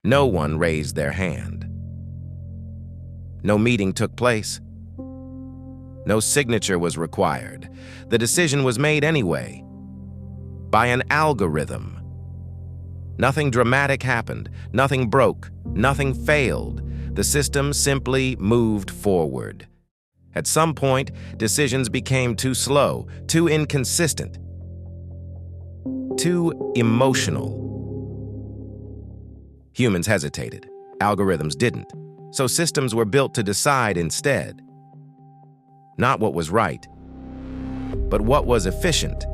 No one raised their hand. No meeting took place. No signature was required. The decision was made anyway, by an algorithm. Nothing dramatic happened, nothing broke, nothing failed. The system simply moved forward. At some point, decisions became too slow, too inconsistent, too emotional. Humans hesitated. Algorithms didn't. So systems were built to decide instead. Not what was right, but what was efficient.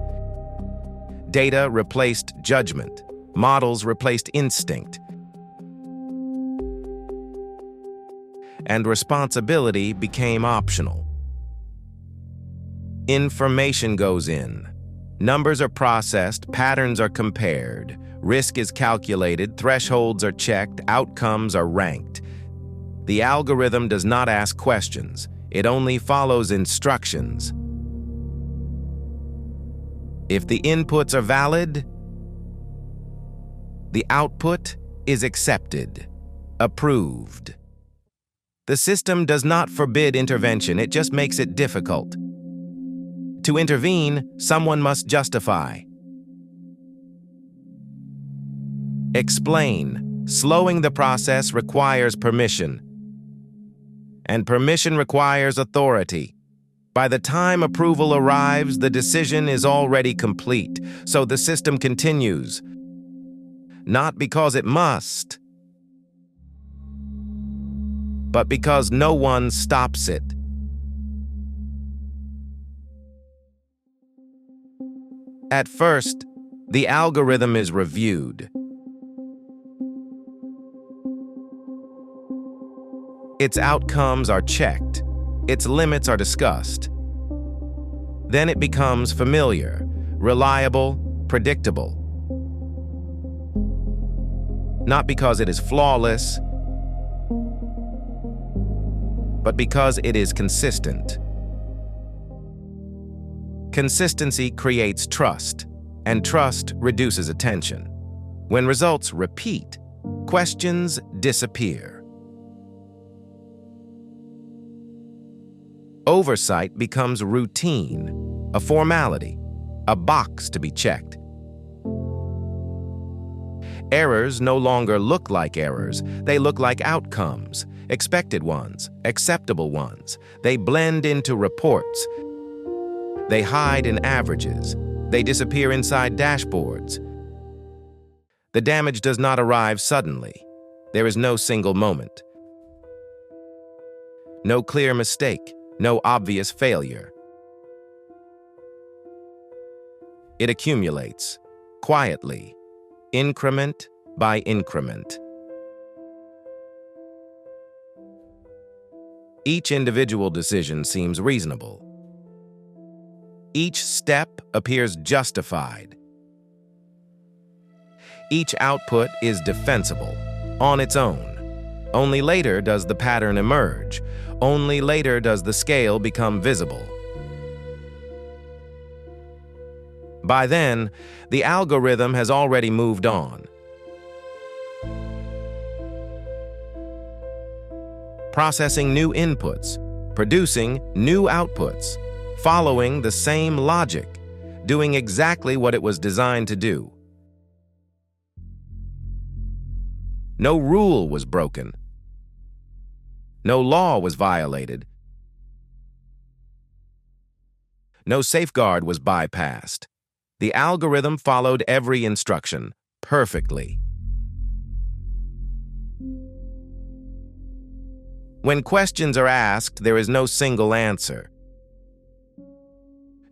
Data replaced judgment. Models replaced instinct. And responsibility became optional. Information goes in. Numbers are processed, patterns are compared, risk is calculated, thresholds are checked, outcomes are ranked. The algorithm does not ask questions. It only follows instructions. If the inputs are valid, the output is accepted, approved. The system does not forbid intervention, it just makes it difficult. To intervene, someone must justify. Explain. Slowing the process requires permission. And permission requires authority. By the time approval arrives, the decision is already complete, so the system continues. Not because it must, but because no one stops it. At first, the algorithm is reviewed. Its outcomes are checked. Its limits are discussed. Then it becomes familiar, reliable, predictable. Not because it is flawless, but because it is consistent. Consistency creates trust, and trust reduces attention. When results repeat, questions disappear. Oversight becomes routine, a formality, a box to be checked. Errors no longer look like errors, they look like outcomes, expected ones, acceptable ones. They blend into reports. They hide in averages. They disappear inside dashboards. The damage does not arrive suddenly. There is no single moment. No clear mistake. No obvious failure. It accumulates, quietly, increment by increment. Each individual decision seems reasonable. Each step appears justified. Each output is defensible, on its own. Only later does the pattern emerge. Only later does the scale become visible. By then, the algorithm has already moved on. Processing new inputs, producing new outputs, following the same logic, doing exactly what it was designed to do. No rule was broken. No law was violated. No safeguard was bypassed. The algorithm followed every instruction perfectly. When questions are asked, there is no single answer.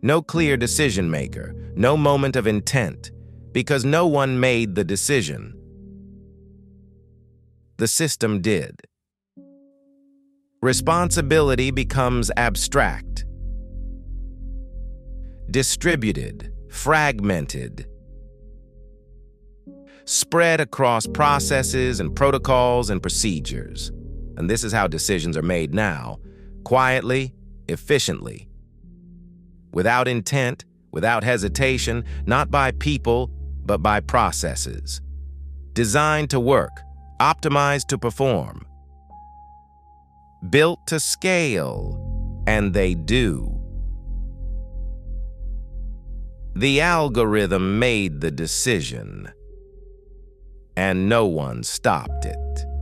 No clear decision maker, no moment of intent, because no one made the decision. The system did. Responsibility becomes abstract, distributed, fragmented, spread across processes and protocols and procedures. And this is how decisions are made now, quietly, efficiently, without intent, without hesitation, not by people, but by processes. Designed to work, optimized to perform, built to scale, and they do. The algorithm made the decision, and no one stopped it.